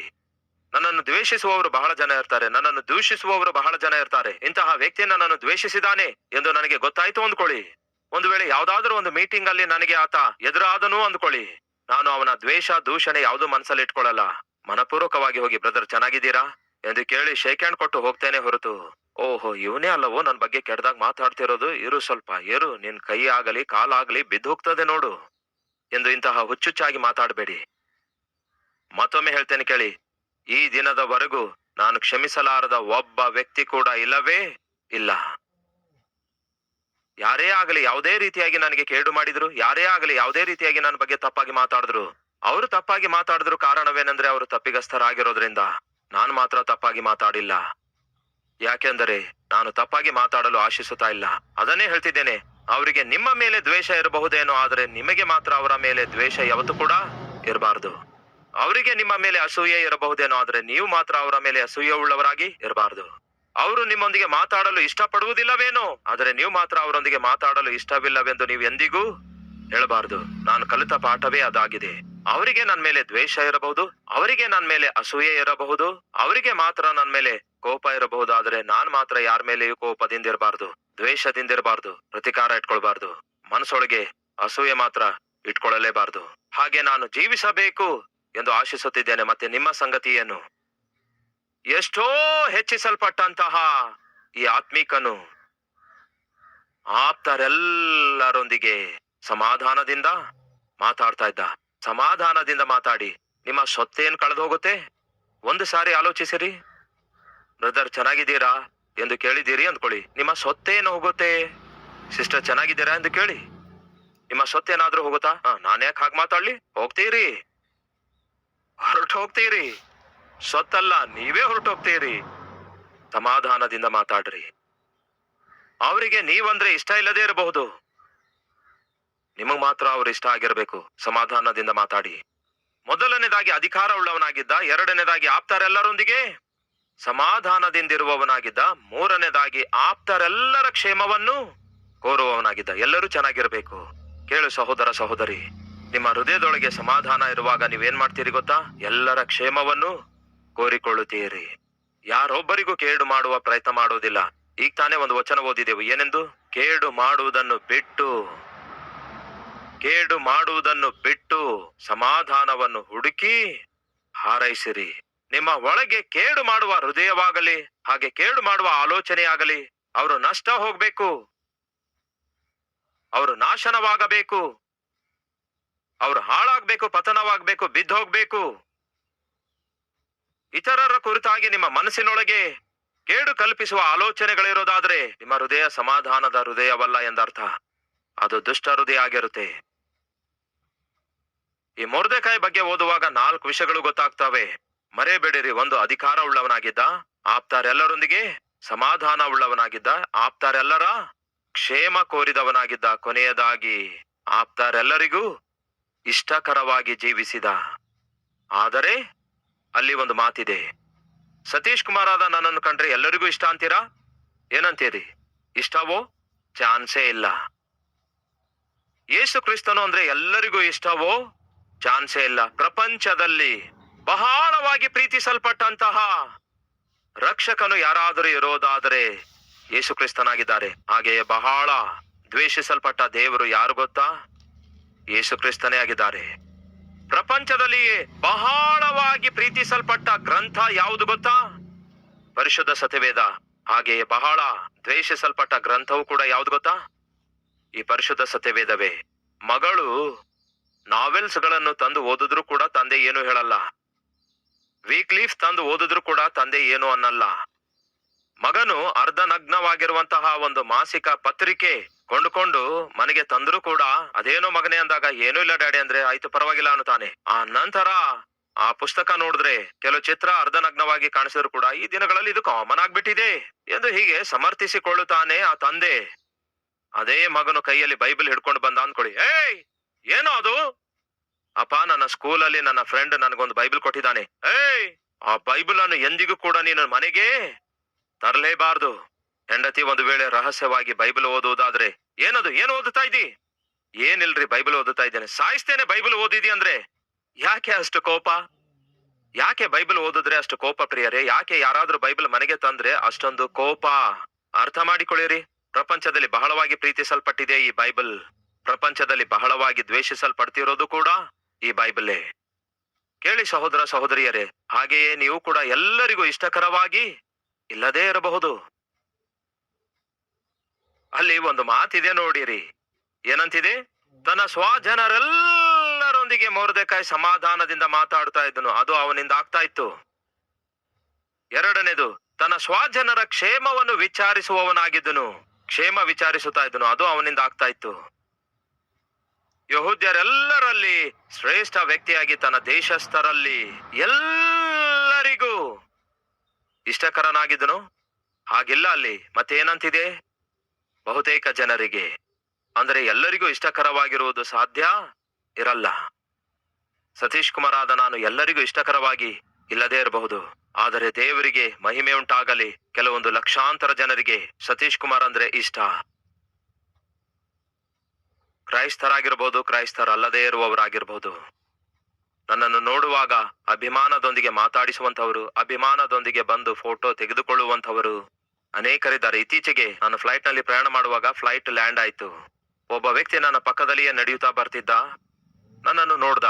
ನನ್ನನ್ನು ದ್ವೇಷಿಸುವವರು ಬಹಳ ಜನ ಇರ್ತಾರೆ, ನನ್ನನ್ನು ದೂಷಿಸುವವರು ಬಹಳ ಜನ ಇರ್ತಾರೆ. ಇಂತಹ ವ್ಯಕ್ತಿ ನನ್ನನ್ನು ದ್ವೇಷಿಸಿದಾನೆ ಎಂದು ನನಗೆ ಗೊತ್ತಾಯ್ತು ಅಂದ್ಕೊಳ್ಳಿ. ಒಂದು ವೇಳೆ ಯಾವ್ದಾದ್ರೂ ಒಂದು ಮೀಟಿಂಗ್ ಅಲ್ಲಿ ನನಗೆ ಆತ ಎದುರಾದನು ಅಂದ್ಕೊಳ್ಳಿ, ನಾನು ಅವನ ದ್ವೇಷ ದೂಷಣೆ ಯಾವ್ದು ಮನಸ್ಸಲ್ಲಿ ಇಟ್ಕೊಳ್ಳಲ್ಲ. ಮನಪೂರ್ವಕವಾಗಿ ಹೋಗಿ, ಬ್ರದರ್ ಚೆನ್ನಾಗಿದ್ದೀರಾ ಎಂದು ಕೇಳಿ ಶೇಕ್ ಹ್ಯಾಂಡ್ ಕೊಟ್ಟು ಹೋಗ್ತೇನೆ ಹೊರತು, ಓಹೋ ಇವನೇ ಅಲ್ಲವೋ ನನ್ನ ಬಗ್ಗೆ ಕೆಟ್ಟದಾಗ ಮಾತಾಡ್ತಿರೋದು, ಇರು ಸ್ವಲ್ಪ ಏರು, ನಿನ್ ಕೈ ಆಗಲಿ ಕಾಲಾಗಲಿ ಬಿದ್ದು ಹೋಗ್ತದೆ ನೋಡು ಎಂದು ಇಂತಹ ಹುಚ್ಚುಚ್ಚಾಗಿ ಮಾತಾಡಬೇಡಿ. ಮತ್ತೊಮ್ಮೆ ಹೇಳ್ತೇನೆ ಕೇಳಿ, ಈ ದಿನದವರೆಗೂ ನಾನು ಕ್ಷಮಿಸಲಾರದ ಒಬ್ಬ ವ್ಯಕ್ತಿ ಕೂಡ ಇಲ್ಲವೇ ಇಲ್ಲ. ಯಾರೇ ಆಗಲಿ ಯಾವುದೇ ರೀತಿಯಾಗಿ ನನಗೆ ಕೇಡು ಮಾಡಿದ್ರು, ಯಾರೇ ಆಗಲಿ ಯಾವುದೇ ರೀತಿಯಾಗಿ ನನ್ನ ಬಗ್ಗೆ ತಪ್ಪಾಗಿ ಮಾತಾಡಿದ್ರು, ಅವರು ತಪ್ಪಾಗಿ ಮಾತಾಡಿದ್ರು ಕಾರಣವೇನೆಂದ್ರೆ ಅವರು ತಪ್ಪಿಗಸ್ಥರಾಗಿರೋದ್ರಿಂದ. ನಾನು ಮಾತ್ರ ತಪ್ಪಾಗಿ ಮಾತಾಡಿಲ್ಲ. ಯಾಕೆಂದರೆ ನಾನು ತಪ್ಪಾಗಿ ಮಾತಾಡಲು ಆಶಿಸುತ್ತಾ ಇಲ್ಲ. ಅದನ್ನೇ ಹೇಳ್ತಿದ್ದೇನೆ, ಅವರಿಗೆ ನಿಮ್ಮ ಮೇಲೆ ದ್ವೇಷ ಇರಬಹುದೇನೋ, ಆದರೆ ನಿಮಗೆ ಮಾತ್ರ ಅವರ ಮೇಲೆ ದ್ವೇಷ ಯಾವತ್ತೂ ಕೂಡ ಇರಬಾರ್ದು. ಅವರಿಗೆ ನಿಮ್ಮ ಮೇಲೆ ಅಸೂಯೆ ಇರಬಹುದೇನೋ, ಆದರೆ ನೀವು ಮಾತ್ರ ಅವರ ಮೇಲೆ ಅಸೂಯೆ ಉಳ್ಳವರಾಗಿ ಇರಬಾರ್ದು. ಅವರು ನಿಮ್ಮೊಂದಿಗೆ ಮಾತಾಡಲು ಇಷ್ಟಪಡುವುದಿಲ್ಲವೇನೋ, ಆದರೆ ನೀವು ಮಾತ್ರ ಅವರೊಂದಿಗೆ ಮಾತಾಡಲು ಇಷ್ಟವಿಲ್ಲವೆಂದು ನೀವು ಎಂದಿಗೂ ಹೇಳಬಾರ್ದು. ನಾನು ಕಲಿತ ಪಾಠವೇ ಅದಾಗಿದೆ. ಅವರಿಗೆ ನನ್ನ ಮೇಲೆ ದ್ವೇಷ ಇರಬಹುದು, ಅವರಿಗೆ ನನ್ನ ಮೇಲೆ ಅಸೂಯೆ ಇರಬಹುದು, ಅವರಿಗೆ ಮಾತ್ರ ನನ್ನ ಮೇಲೆ ಕೋಪ ಇರಬಹುದು, ಆದರೆ ನಾನ್ ಮಾತ್ರ ಯಾರ ಮೇಲೆಯೂ ಕೋಪದಿಂದಿರಬಾರ್ದು, ದ್ವೇಷದಿಂದಿರಬಾರ್ದು, ಪ್ರತಿಕಾರ ಇಟ್ಕೊಳ್ಬಾರ್ದು, ಮನಸ್ಸೊಳಗೆ ಅಸೂಯೆ ಮಾತ್ರ ಇಟ್ಕೊಳ್ಳಲೇಬಾರ್ದು. ಹಾಗೆ ನಾನು ಜೀವಿಸಬೇಕು ಎಂದು ಆಶಿಸುತ್ತಿದ್ದೇನೆ. ಮತ್ತೆ ನಿಮ್ಮ ಸಂಗತಿ ಏನು? ಎಷ್ಟೋ ಹೆಚ್ಚಿಸಲ್ಪಟ್ಟಂತಹ ಈ ಆತ್ಮೀಕನು ಆಪ್ತರೆಲ್ಲರೊಂದಿಗೆ ಸಮಾಧಾನದಿಂದ ಮಾತಾಡ್ತಾ ಇದ್ದ. ಸಮಾಧಾನದಿಂದ ಮಾತಾಡಿ ನಿಮ್ಮ ಸೊತ್ತೇನ್ ಕಳೆದು ಹೋಗುತ್ತೆ? ಒಂದು ಸಾರಿ ಆಲೋಚಿಸಿರಿ. ಬ್ರದರ್ ಚೆನ್ನಾಗಿದ್ದೀರಾ ಎಂದು ಕೇಳಿದ್ದೀರಿ ಅಂದ್ಕೊಳ್ಳಿ, ನಿಮ್ಮ ಸೊತ್ತೇನು ಹೋಗುತ್ತೆ? ಸಿಸ್ಟರ್ ಚೆನ್ನಾಗಿದ್ದೀರಾ ಎಂದು ಕೇಳಿ, ನಿಮ್ಮ ಸೊತ್ತೇನಾದ್ರೂ ಹೋಗುತ್ತಾ? ನಾನ್ ಯಾಕೆ ಹಾಗೆ ಮಾತಾಡ್ಲಿ? ಹೋಗ್ತೀರಿ, ಹೊರಟು ಹೋಗ್ತೀರಿ. ಸೊತ್ತಲ್ಲ, ನೀವೇ ಹೊರಟೋಗ್ತೀರಿ. ಸಮಾಧಾನದಿಂದ ಮಾತಾಡ್ರಿ. ಅವರಿಗೆ ನೀವಂದ್ರೆ ಇಷ್ಟ ಇಲ್ಲದೆ ಇರಬಹುದು, ನಿಮಗ್ ಮಾತ್ರ ಅವ್ರು ಇಷ್ಟ ಆಗಿರ್ಬೇಕು. ಸಮಾಧಾನದಿಂದ ಮಾತಾಡಿ. ಮೊದಲನೇದಾಗಿ ಅಧಿಕಾರ ಉಳ್ಳವನಾಗಿದ್ದ, ಎರಡನೇದಾಗಿ ಆಪ್ತರೆಲ್ಲರೊಂದಿಗೆ ಸಮಾಧಾನದಿಂದಿರುವವನಾಗಿದ್ದ, ಮೂರನೇದಾಗಿ ಆಪ್ತರೆಲ್ಲರ ಕ್ಷೇಮವನ್ನು ಕೋರುವವನಾಗಿದ್ದ. ಎಲ್ಲರೂ ಚೆನ್ನಾಗಿರ್ಬೇಕು. ಕೇಳು ಸಹೋದರ ಸಹೋದರಿ, ನಿಮ್ಮ ಹೃದಯದೊಳಗೆ ಸಮಾಧಾನ ಇರುವಾಗ ನೀವೇನ್ ಮಾಡ್ತೀರಿ ಗೊತ್ತಾ? ಎಲ್ಲರ ಕ್ಷೇಮವನ್ನು ಕೋರಿಕೊಳ್ಳುತ್ತೀರಿ. ಯಾರೊಬ್ಬರಿಗೂ ಕೇಡು ಮಾಡುವ ಪ್ರಯತ್ನ ಮಾಡೋದಿಲ್ಲ. ಈಗ ತಾನೇ ಒಂದು ವಚನ ಓದಿದೆವು, ಏನೆಂದು? ಕೇಡು ಮಾಡುವುದನ್ನು ಬಿಟ್ಟು ಸಮಾಧಾನವನ್ನು ಹುಡುಕಿ ಹಾರೈಸಿರಿ. ನಿಮ್ಮ ಒಳಗೆ ಕೇಡು ಮಾಡುವ ಹೃದಯವಾಗಲಿ, ಹಾಗೆ ಕೇಡು ಮಾಡುವ ಆಲೋಚನೆಯಾಗಲಿ, ಅವರು ನಷ್ಟ ಹೋಗ್ಬೇಕು, ಅವರು ನಾಶನವಾಗಬೇಕು, ಅವರು ಹಾಳಾಗ್ಬೇಕು, ಪತನವಾಗ್ಬೇಕು, ಬಿದ್ದು ಹೋಗ್ಬೇಕು. ಇತರರ ಕುರಿತಾಗಿ ನಿಮ್ಮ ಮನಸ್ಸಿನೊಳಗೆ ಕೇಡು ಕಲ್ಪಿಸುವ ಆಲೋಚನೆಗಳಿರೋದಾದ್ರೆ ನಿಮ್ಮ ಹೃದಯ ಸಮಾಧಾನದ ಹೃದಯವಲ್ಲ ಎಂದರ್ಥ. ಅದು ದುಷ್ಟ ಹೃದಯ ಆಗಿರುತ್ತೆ. ಈ ಮೊರ್ದೆಕಾಯಿ ಬಗ್ಗೆ ಓದುವಾಗ 4 ವಿಷಯಗಳು ಗೊತ್ತಾಗ್ತವೆ. ಮರೆಯಬೇಡಿರಿ. 1, ಅಧಿಕಾರ ಉಳ್ಳವನಾಗಿದ್ದ, ಆಪ್ತರೆಲ್ಲರೊಂದಿಗೆ ಸಮಾಧಾನ ಉಳ್ಳವನಾಗಿದ್ದ, ಆಪ್ತರೆಲ್ಲರ ಕ್ಷೇಮ ಕೋರಿದವನಾಗಿದ್ದ, ಕೊನೆಯದಾಗಿ ಆಪ್ತರೆಲ್ಲರಿಗೂ ಇಷ್ಟಕರವಾಗಿ ಜೀವಿಸಿದ. ಆದರೆ ಅಲ್ಲಿ ಒಂದು ಮಾತಿದೆ. ಸತೀಶ್ ಕುಮಾರ್ ಆದ ನನ್ನನ್ನು ಕಂಡ್ರೆ ಎಲ್ಲರಿಗೂ ಇಷ್ಟ ಅಂತೀರಾ? ಏನಂತೀರಿ? ಇಷ್ಟವೋ? ಚಾನ್ಸೇ ಇಲ್ಲ. ಯೇಸು ಕ್ರಿಸ್ತನು ಅಂದ್ರೆ ಎಲ್ಲರಿಗೂ ಇಷ್ಟವೋ? ಚಾನ್ಸೇ ಇಲ್ಲ. ಪ್ರಪಂಚದಲ್ಲಿ ಬಹಳವಾಗಿ ಪ್ರೀತಿಸಲ್ಪಟ್ಟಂತಹ ರಕ್ಷಕನು ಯಾರಾದರೂ ಇರೋದಾದರೆ ಯೇಸು ಕ್ರಿಸ್ತನಾಗಿದ್ದಾರೆ. ಹಾಗೆಯೇ ಬಹಳ ದ್ವೇಷಿಸಲ್ಪಟ್ಟ ದೇವರು ಯಾರು ಗೊತ್ತಾ? ಯೇಸು ಕ್ರಿಸ್ತನೇ ಆಗಿದ್ದಾರೆ. ಪ್ರಪಂಚದಲ್ಲಿ ಬಹಳವಾಗಿ ಪ್ರೀತಿಸಲ್ಪಟ್ಟ ಗ್ರಂಥ ಯಾವುದು ಗೊತ್ತಾ? ಪರಿಶುದ್ಧ ಸತ್ಯವೇದ. ಹಾಗೆಯೇ ಬಹಳ ದ್ವೇಷಿಸಲ್ಪಟ್ಟ ಗ್ರಂಥವು ಕೂಡ ಯಾವುದು ಗೊತ್ತಾ? ಈ ಪರಿಶುದ್ಧ ಸತ್ಯವೇದವೇ. ಮಗಳು ನಾವೆಲ್ಸ್ ಗಳನ್ನು ತಂದು ಓದಿದ್ರು ಕೂಡ ತಂದೆ ಏನು ಹೇಳಲ್ಲ. ವೀಕ್ ಲೀಫ್ ತಂದು ಓದಿದ್ರು ಕೂಡ ತಂದೆ ಏನು ಅನ್ನಲ್ಲ. ಮಗನು ಅರ್ಧನಗ್ನವಾಗಿರುವಂತಹ ಒಂದು ಮಾಸಿಕ ಪತ್ರಿಕೆ ಕೊಂಡುಕೊಂಡು ಮನೆಗೆ ತಂದ್ರು ಕೂಡ ಅದೇನೋ ಮಗನೇ ಅಂದಾಗ ಏನೂ ಇಲ್ಲ ಡ್ಯಾಡಿ ಅಂದ್ರೆ ಆಯ್ತು ಪರವಾಗಿಲ್ಲ ಅನ್ನುತ್ತಾನೆ. ಆ ನಂತರ ಆ ಪುಸ್ತಕ ನೋಡಿದ್ರೆ ಕೆಲವು ಚಿತ್ರ ಅರ್ಧನಗ್ನವಾಗಿ ಕಾಣಿಸಿದ್ರು ಕೂಡ ಈ ದಿನಗಳಲ್ಲಿ ಇದು ಕಾಮನ್ ಆಗ್ಬಿಟ್ಟಿದೆ ಎಂದು ಹೀಗೆ ಸಮರ್ಥಿಸಿಕೊಳ್ಳುತ್ತಾನೆ ಆ ತಂದೆ. ಅದೇ ಮಗನು ಕೈಯಲ್ಲಿ ಬೈಬಲ್ ಹಿಡ್ಕೊಂಡು ಬಂದ ಅಂದ್ಕೊಳ್ಳಿ. ಏಯ್, ಏನೋ ಅದು? ಅಪ್ಪ, ನನ್ನ ಸ್ಕೂಲಲ್ಲಿ ನನ್ನ ಫ್ರೆಂಡ್ ನನಗೊಂದು ಬೈಬಲ್ ಕೊಟ್ಟಿದ್ದಾನೆ. ಏಯ್, ಆ ಬೈಬಲ್ ಅನ್ನು ಎಂದಿಗೂ ಕೂಡ ನೀನು ಮನೆಗೆ ತರಲೇಬಾರ್ದು. ಹೆಂಡತಿ ಒಂದು ವೇಳೆ ರಹಸ್ಯವಾಗಿ ಬೈಬಲ್ ಓದುವುದಾದ್ರೆ, ಏನದು? ಏನು ಓದುತ್ತಾ ಇದ್ದಿ? ಏನಿಲ್ರಿ, ಬೈಬಲ್ ಓದುತ್ತಾ ಇದ್ದೇನೆ. ಸಾಯಿಸ್ತೇನೆ ಬೈಬಲ್ ಓದಿದಿ ಅಂದ್ರೆ. ಯಾಕೆ ಅಷ್ಟು ಕೋಪ? ಯಾಕೆ ಬೈಬಲ್ ಓದಿದ್ರೆ ಅಷ್ಟು ಕೋಪ ಪ್ರಿಯರೇ? ಯಾಕೆ ಯಾರಾದ್ರೂ ಬೈಬಲ್ ಮನೆಗೆ ತಂದ್ರೆ ಅಷ್ಟೊಂದು ಕೋಪ? ಅರ್ಥ ಮಾಡಿಕೊಳ್ಳಿರಿ. ಪ್ರಪಂಚದಲ್ಲಿ ಬಹಳವಾಗಿ ಪ್ರೀತಿಸಲ್ಪಟ್ಟಿದೆ ಈ ಬೈಬಲ್. ಪ್ರಪಂಚದಲ್ಲಿ ಬಹಳವಾಗಿ ದ್ವೇಷಿಸಲ್ಪಡ್ತಿರೋದು ಕೂಡ ಈ ಬೈಬಲೇ. ಕೇಳಿ ಸಹೋದರ ಸಹೋದರಿಯರೇ, ಹಾಗೆಯೇ ನೀವು ಕೂಡ ಎಲ್ಲರಿಗೂ ಇಷ್ಟಕರವಾಗಿ ಇಲ್ಲದೇ ಇರಬಹುದು. ಅಲ್ಲಿ ಒಂದು ಮಾತಿದೆ ನೋಡಿರಿ. ಏನಂತಿದೆ? ತನ್ನ ಸ್ವಜನರೆಲ್ಲರೊಂದಿಗೆ ಮೊರ್ದೆಕಾಯಿ ಸಮಾಧಾನದಿಂದ ಮಾತಾಡ್ತಾ ಇದ್ದನು, ಅದು ಅವನಿಂದ ಆಗ್ತಾ ಇತ್ತು. 2ನೇದು, ತನ್ನ ಸ್ವಜನರ ಕ್ಷೇಮವನ್ನು ವಿಚಾರಿಸುವವನಾಗಿದ್ದನು, ಕ್ಷೇಮ ವಿಚಾರಿಸುತ್ತಾ ಇದ್ದನು, ಅದು ಅವನಿಂದ ಆಗ್ತಾ ಇತ್ತು. ಯಹೂದ್ಯರೆಲ್ಲರಲ್ಲಿ ಶ್ರೇಷ್ಠ ವ್ಯಕ್ತಿಯಾಗಿ ತನ್ನ ದೇಶಸ್ಥರಲ್ಲಿ ಎಲ್ಲರಿಗೂ ಇಷ್ಟಕರನಾಗಿದ್ದನು. ಹಾಗಿಲ್ಲ ಅಲ್ಲಿ. ಮತ್ತೇನಂತಿದೆ? ಬಹುತೇಕ ಜನರಿಗೆ, ಅಂದರೆ ಎಲ್ಲರಿಗೂ ಇಷ್ಟಕರವಾಗಿರುವುದು ಸಾಧ್ಯ ಇರಲ್ಲ. ಸತೀಶ್ ಕುಮಾರ್ ಆದ ನಾನು ಎಲ್ಲರಿಗೂ ಇಷ್ಟಕರವಾಗಿ ಇಲ್ಲದೇ ಇರಬಹುದು. ಆದರೆ ದೇವರಿಗೆ ಮಹಿಮೆ ಉಂಟಾಗಲಿ, ಕೆಲವೊಂದು ಲಕ್ಷಾಂತರ ಜನರಿಗೆ ಸತೀಶ್ ಕುಮಾರ್ ಅಂದ್ರೆ ಇಷ್ಟ. ಕ್ರೈಸ್ತರಾಗಿರ್ಬೋದು, ಕ್ರೈಸ್ತರಲ್ಲದೇ ಇರುವವರಾಗಿರ್ಬೋದು. ನನ್ನನ್ನು ನೋಡುವಾಗ ಅಭಿಮಾನದೊಂದಿಗೆ ಮಾತಾಡಿಸುವಂತವರು, ಅಭಿಮಾನದೊಂದಿಗೆ ಬಂದು ಫೋಟೋ ತೆಗೆದುಕೊಳ್ಳುವಂತವರು ಅನೇಕರಿದ್ದಾರೆ. ಇತ್ತೀಚೆಗೆ ನಾನು ಫ್ಲೈಟ್ ನಲ್ಲಿ ಪ್ರಯಾಣ ಮಾಡುವಾಗ ಫ್ಲೈಟ್ ಲ್ಯಾಂಡ್ ಆಯ್ತು. ಒಬ್ಬ ವ್ಯಕ್ತಿ ನನ್ನ ಪಕ್ಕದಲ್ಲಿಯೇ ನಡೆಯುತ್ತಾ ಬರ್ತಿದ್ದ. ನನ್ನನ್ನು ನೋಡ್ದ.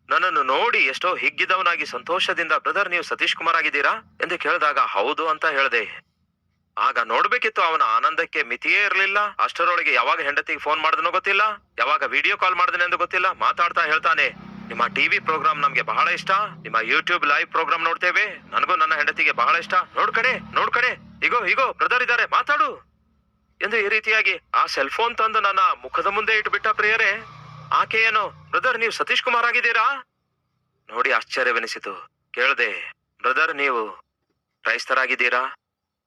ನನ್ನನ್ನು ನೋಡಿ ಎಷ್ಟೋ ಹಿಗ್ಗಿದವನಾಗಿ ಸಂತೋಷದಿಂದ, ಬ್ರದರ್, ನೀವು ಸತೀಶ್ ಕುಮಾರ್ ಆಗಿದ್ದೀರಾ ಎಂದು ಕೇಳಿದಾಗ ಹೌದು ಅಂತ ಹೇಳಿದೆ. ಆಗ ನೋಡ್ಬೇಕಿತ್ತು, ಅವನ ಆನಂದಕ್ಕೆ ಮಿತಿಯೇ ಇರಲಿಲ್ಲ. ಅಷ್ಟರೊಳಗೆ ಯಾವಾಗ ಹೆಂಡತಿಗೆ ಫೋನ್ ಮಾಡಿದನೋ ಗೊತ್ತಿಲ್ಲ, ಯಾವಾಗ ವಿಡಿಯೋ ಕಾಲ್ ಮಾಡಿದನೆ ಎಂದು ಗೊತ್ತಿಲ್ಲ. ಮಾತಾಡ್ತಾ ಹೇಳ್ತಾನೆ, ನಿಮ್ಮ ಟಿವಿ ಪ್ರೋಗ್ರಾಮ್ ನಮ್ಗೆ ಬಹಳ ಇಷ್ಟ, ನಿಮ್ಮ ಯೂಟ್ಯೂಬ್ ಲೈವ್ ಪ್ರೋಗ್ರಾಮ್ ನೋಡ್ತೇವೆ, ನನಗೂ ನನ್ನ ಹೆಂಡತಿಗೆ ಬಹಳ ಇಷ್ಟ, ನೋಡ್ ಕಡೆ ಇಗೋ ಬ್ರದರ್ ಇದ್ದಾರೆ, ಮಾತಾಡು ಎಂದು ಈ ರೀತಿಯಾಗಿ ಆ ಸೆಲ್ ಫೋನ್ ತಂದು ನನ್ನ ಮುಖದ ಮುಂದೆ ಇಟ್ಬಿಟ್ಟ. ಪ್ರಿಯರೇ, ಆಕೆ ಏನು, ಬ್ರದರ್ ನೀವು ಸತೀಶ್ ಕುಮಾರ್ ಆಗಿದ್ದೀರಾ? ನೋಡಿ ಆಶ್ಚರ್ಯವೆನಿಸಿತು. ಕೇಳ್ದೆ, ಬ್ರದರ್ ನೀವು ಕ್ರೈಸ್ತರಾಗಿದ್ದೀರಾ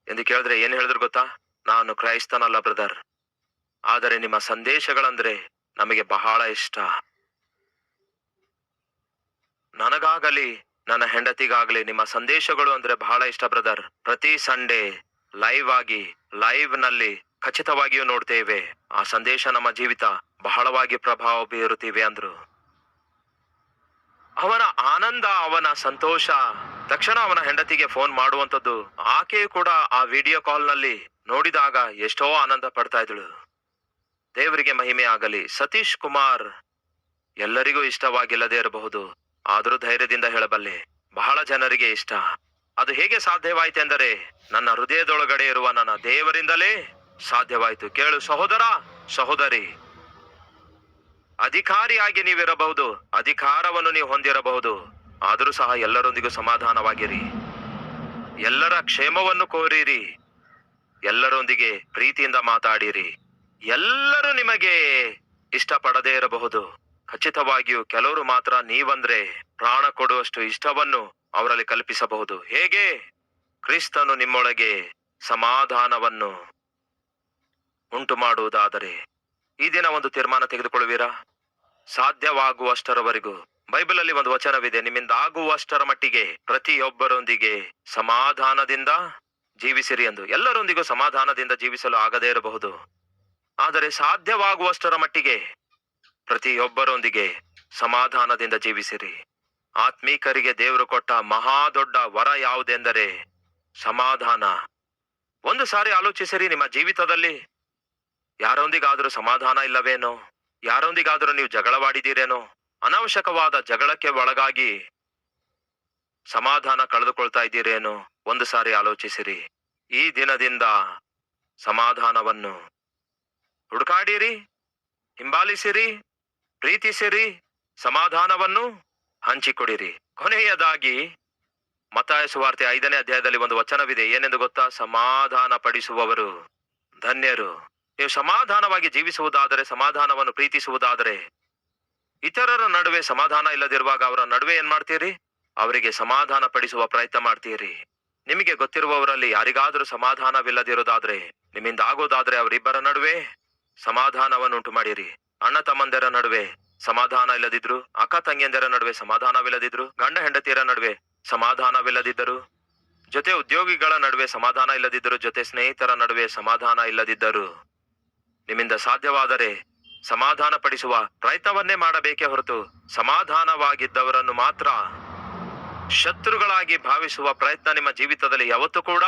ಎಂದು ಕೇಳಿದ್ರೆ ಏನ್ ಹೇಳಿದ್ರು ಗೊತ್ತಾ? ನಾನು ಕ್ರೈಸ್ತನಲ್ಲ ಬ್ರದರ್, ಆದರೆ ನಿಮ್ಮ ಸಂದೇಶಗಳಂದ್ರೆ ನಮಗೆ ಬಹಳ ಇಷ್ಟ. ನನಗಾಗಲಿ ನನ್ನ ಹೆಂಡತಿಗಾಗಲಿ ನಿಮ್ಮ ಸಂದೇಶಗಳು ಅಂದ್ರೆ ಬಹಳ ಇಷ್ಟ ಬ್ರದರ್. ಪ್ರತಿ ಸಂಡೇ ಲೈವ್ ನಲ್ಲಿ ಖಚಿತವಾಗಿಯೂ ನೋಡ್ತೇವೆ. ಆ ಸಂದೇಶ ನಮ್ಮ ಜೀವಿತ ಬಹಳವಾಗಿ ಪ್ರಭಾವ ಬೀರುತ್ತಿವೆ ಅಂದ್ರು. ಅವನ ಆನಂದ, ಅವನ ಸಂತೋಷ, ತಕ್ಷಣ ಅವನ ಹೆಂಡತಿಗೆ ಫೋನ್ ಮಾಡುವಂಥದ್ದು. ಆಕೆ ಕೂಡ ಆ ವಿಡಿಯೋ ಕಾಲ್ ನಲ್ಲಿ ನೋಡಿದಾಗ ಎಷ್ಟೋ ಆನಂದ ಪಡ್ತಾ ಇದ್ಳು. ದೇವರಿಗೆ ಮಹಿಮೆ ಆಗಲಿ. ಸತೀಶ್ ಕುಮಾರ್ ಎಲ್ಲರಿಗೂ ಇಷ್ಟವಾಗಿಲ್ಲದೆ ಇರಬಹುದು, ಆದರೂ ಧೈರ್ಯದಿಂದ ಹೇಳಬಲ್ಲೆ, ಬಹಳ ಜನರಿಗೆ ಇಷ್ಟ. ಅದು ಹೇಗೆ ಸಾಧ್ಯವಾಯಿತೆಂದರೆ ನನ್ನ ಹೃದಯದೊಳಗಡೆ ಇರುವ ನನ್ನ ದೇವರಿಂದಲೇ ಸಾಧ್ಯವಾಯಿತು. ಕೇಳು ಸಹೋದರ ಸಹೋದರಿ, ಅಧಿಕಾರಿಯಾಗಿ ನೀವಿರಬಹುದು, ಅಧಿಕಾರವನ್ನು ನೀವು ಹೊಂದಿರಬಹುದು, ಆದರೂ ಸಹ ಎಲ್ಲರೊಂದಿಗೂ ಸಮಾಧಾನವಾಗಿರಿ, ಎಲ್ಲರ ಕ್ಷೇಮವನ್ನು ಕೋರಿರಿ, ಎಲ್ಲರೊಂದಿಗೆ ಪ್ರೀತಿಯಿಂದ ಮಾತಾಡಿರಿ. ಎಲ್ಲರೂ ನಿಮಗೆ ಇಷ್ಟಪಡದೇ ಇರಬಹುದು, ಖಚಿತವಾಗಿಯೂ ಕೆಲವರು ಮಾತ್ರ ನೀವಂದ್ರೆ ಪ್ರಾಣ ಕೊಡುವಷ್ಟು ಇಷ್ಟವನ್ನು ಅವರಲ್ಲಿ ಕಲ್ಪಿಸಬಹುದು. ಹೇಗೆ? ಕ್ರಿಸ್ತನು ನಿಮ್ಮೊಳಗೆ ಸಮಾಧಾನವನ್ನು ಉಂಟು ಮಾಡುವುದಾದರೆ. ಈ ದಿನ ಒಂದು ತೀರ್ಮಾನ ತೆಗೆದುಕೊಳ್ಳುವಿರಾ? ಸಾಧ್ಯವಾಗುವಷ್ಟರವರೆಗೂ, ಬೈಬಲಲ್ಲಿ ಒಂದು ವಚನವಿದೆ, ನಿಮ್ಮಿಂದ ಆಗುವಷ್ಟರ ಮಟ್ಟಿಗೆ ಪ್ರತಿಯೊಬ್ಬರೊಂದಿಗೆ ಸಮಾಧಾನದಿಂದ ಜೀವಿಸಿರಿ ಎಂದು. ಎಲ್ಲರೊಂದಿಗೂ ಸಮಾಧಾನದಿಂದ ಜೀವಿಸಲು ಆಗದೇ ಇರಬಹುದು, ಆದರೆ ಸಾಧ್ಯವಾಗುವಷ್ಟರ ಮಟ್ಟಿಗೆ ಪ್ರತಿಯೊಬ್ಬರೊಂದಿಗೆ ಸಮಾಧಾನದಿಂದ ಜೀವಿಸಿರಿ. ಆತ್ಮೀಕರಿಗೆ ದೇವರು ಕೊಟ್ಟ ಮಹಾ ದೊಡ್ಡ ವರ ಯಾವುದೆಂದರೆ ಸಮಾಧಾನ. ಒಂದು ಸಾರಿ ಆಲೋಚಿಸಿರಿ, ನಿಮ್ಮ ಜೀವಿತದಲ್ಲಿ ಯಾರೊಂದಿಗಾದರೂ ಸಮಾಧಾನ ಇಲ್ಲವೇನೋ? ಯಾರೊಂದಿಗಾದರೂ ನೀವು ಜಗಳವಾಡಿದ್ದೀರೇನೋ? ಅನಾವಶ್ಯಕವಾದ ಜಗಳಕ್ಕೆ ಒಳಗಾಗಿ ಸಮಾಧಾನ ಕಳೆದುಕೊಳ್ತಾ ಇದ್ದೀರೇನೋ? ಒಂದು ಸಾರಿ ಆಲೋಚಿಸಿರಿ. ಈ ದಿನದಿಂದ ಸಮಾಧಾನವನ್ನು ಹುಡುಕಾಡಿರಿ, ಹಿಂಬಾಲಿಸಿರಿ, ಪ್ರೀತಿಸಿರಿ, ಸಮಾಧಾನವನ್ನು ಹಂಚಿಕೊಡಿರಿ. ಕೊನೆಯದಾಗಿ ಮತ್ತಾಯ ಸುವಾರ್ತೆ 5ನೇ ಅಧ್ಯಾಯದಲ್ಲಿ ಒಂದು ವಚನವಿದೆ, ಏನೆಂದು ಗೊತ್ತಾ? ಸಮಾಧಾನ ಪಡಿಸುವವರು ಧನ್ಯರು. ನೀವು ಸಮಾಧಾನವಾಗಿ ಜೀವಿಸುವುದಾದರೆ, ಸಮಾಧಾನವನ್ನು ಪ್ರೀತಿಸುವುದಾದರೆ, ಇತರರ ನಡುವೆ ಸಮಾಧಾನ ಇಲ್ಲದಿರುವಾಗ ಅವರ ನಡುವೆ ಏನ್ ಮಾಡ್ತೀರಿ? ಅವರಿಗೆ ಸಮಾಧಾನ ಪಡಿಸುವ ಪ್ರಯತ್ನ ಮಾಡ್ತೀರಿ. ನಿಮಗೆ ಗೊತ್ತಿರುವವರಲ್ಲಿ ಯಾರಿಗಾದರೂ ಸಮಾಧಾನವಿಲ್ಲದಿರೋದಾದ್ರೆ, ನಿಮ್ಮಿಂದ ಆಗೋದಾದ್ರೆ ಅವರಿಬ್ಬರ ನಡುವೆ ಸಮಾಧಾನವನ್ನು ಉಂಟು ಮಾಡಿರಿ. ಅಣ್ಣ ತಮ್ಮಂದಿರ ನಡುವೆ ಸಮಾಧಾನ ಇಲ್ಲದಿದ್ರು, ಅಕ್ಕ ತಂಗಿಯಂದಿರ ನಡುವೆ ಸಮಾಧಾನವಿಲ್ಲದಿದ್ರು, ಗಂಡ ಹೆಂಡತಿಯರ ನಡುವೆ ಸಮಾಧಾನವಿಲ್ಲದಿದ್ದರು, ಜೊತೆ ಉದ್ಯೋಗಿಗಳ ನಡುವೆ ಸಮಾಧಾನ ಇಲ್ಲದಿದ್ದರು, ಜೊತೆ ಸ್ನೇಹಿತರ ನಡುವೆ ಸಮಾಧಾನ ಇಲ್ಲದಿದ್ದರು, ನಿಮ್ಮಿಂದ ಸಾಧ್ಯವಾದರೆ ಸಮಾಧಾನ ಪಡಿಸುವ ಪ್ರಯತ್ನವನ್ನೇ ಮಾಡಬೇಕೇ ಹೊರತು ಸಮಾಧಾನವಾಗಿದ್ದವರನ್ನು ಮಾತ್ರ ಶತ್ರುಗಳಾಗಿ ಭಾವಿಸುವ ಪ್ರಯತ್ನ ನಿಮ್ಮ ಜೀವಿತದಲ್ಲಿ ಯಾವತ್ತೂ ಕೂಡ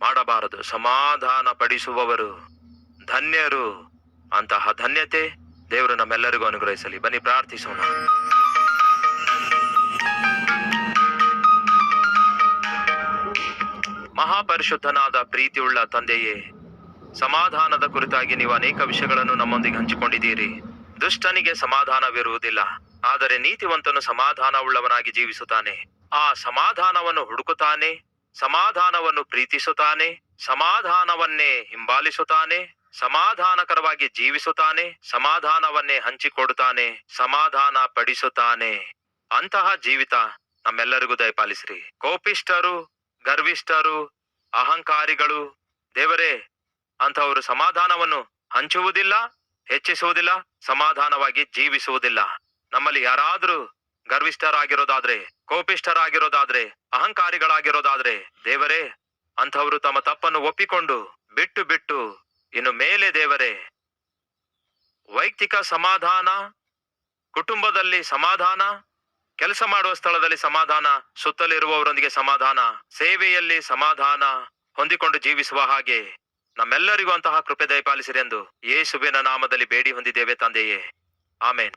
ಮಾಡಬಾರದು. ಸಮಾಧಾನ ಪಡಿಸುವವರು ಧನ್ಯರು. ಅಂತಹ ಧನ್ಯತೆ ದೇವರು ನಮ್ಮೆಲ್ಲರಿಗೂ ಅನುಗ್ರಹಿಸಲಿ. ಬನ್ನಿ ಪ್ರಾರ್ಥಿಸೋಣ. ಮಹಾಪರಿಶುದ್ಧನಾದ ಪ್ರೀತಿಯುಳ್ಳ ತಂದೆಯೇ, ಸಮಾಧಾನದ ಕುರಿತಾಗಿ ನೀವು ಅನೇಕ ವಿಷಯಗಳನ್ನು ನಮ್ಮೊಂದಿಗೆ ಹಂಚಿಕೊಂಡಿದ್ದೀರಿ. ದುಷ್ಟನಿಗೆ ಸಮಾಧಾನವಿರುವುದಿಲ್ಲ, ಆದರೆ ನೀತಿವಂತನು ಸಮಾಧಾನವುಳ್ಳವನಾಗಿ ಜೀವಿಸುತ್ತಾನೆ. ಆ ಸಮಾಧಾನವನ್ನು ಹುಡುಕುತ್ತಾನೆ, ಸಮಾಧಾನವನ್ನು ಪ್ರೀತಿಸುತ್ತಾನೆ, ಸಮಾಧಾನವನ್ನೇ ಹಿಂಬಾಲಿಸುತ್ತಾನೆ, ಸಮಾಧಾನಕರವಾಗಿ ಜೀವಿಸುತ್ತಾನೆ, ಸಮಾಧಾನವನ್ನೇ ಹಂಚಿಕೊಡುತ್ತಾನೆ, ಸಮಾಧಾನ ಪಡಿಸುತ್ತಾನೆ. ಅಂತಹ ಜೀವಿತ ನಮ್ಮೆಲ್ಲರಿಗೂ ದಯಪಾಲಿಸಿರಿ. ಕೋಪಿಷ್ಠರು, ಗರ್ವಿಷ್ಠರು, ಅಹಂಕಾರಿಗಳು, ದೇವರೇ, ಅಂತವರು ಸಮಾಧಾನವನ್ನು ಹಂಚುವುದಿಲ್ಲ, ಹೆಚ್ಚಿಸುವುದಿಲ್ಲ, ಸಮಾಧಾನವಾಗಿ ಜೀವಿಸುವುದಿಲ್ಲ. ನಮ್ಮಲ್ಲಿ ಯಾರಾದ್ರೂ ಗರ್ವಿಷ್ಠರಾಗಿರೋದಾದ್ರೆ, ಕೋಪಿಷ್ಠರಾಗಿರೋದಾದ್ರೆ, ಅಹಂಕಾರಿಗಳಾಗಿರೋದಾದ್ರೆ, ದೇವರೇ, ಅಂಥವರು ತಮ್ಮ ತಪ್ಪನ್ನು ಒಪ್ಪಿಕೊಂಡು ಬಿಟ್ಟು ಇನ್ನು ಮೇಲೆ ದೇವರೇ, ವೈಯಕ್ತಿಕ ಸಮಾಧಾನ, ಕುಟುಂಬದಲ್ಲಿ ಸಮಾಧಾನ, ಕೆಲಸ ಮಾಡುವ ಸ್ಥಳದಲ್ಲಿ ಸಮಾಧಾನ, ಸುತ್ತಲಿರುವವರೊಂದಿಗೆ ಸಮಾಧಾನ, ಸೇವೆಯಲ್ಲಿ ಸಮಾಧಾನ ಹೊಂದಿಕೊಂಡು ಜೀವಿಸುವ ಹಾಗೆ ನಮ್ಮೆಲ್ಲರಿಗೂ ಅಂತಹ ಕೃಪೆ ದಯಪಾಲಿಸಿರಿ ಎಂದು ಯೇಸುವಿನ ನಾಮದಲ್ಲಿ ಬೇಡಿ ಹೊಂದಿದ್ದೇವೆ ತಂದೆಯೇ. ಆಮೇನ್.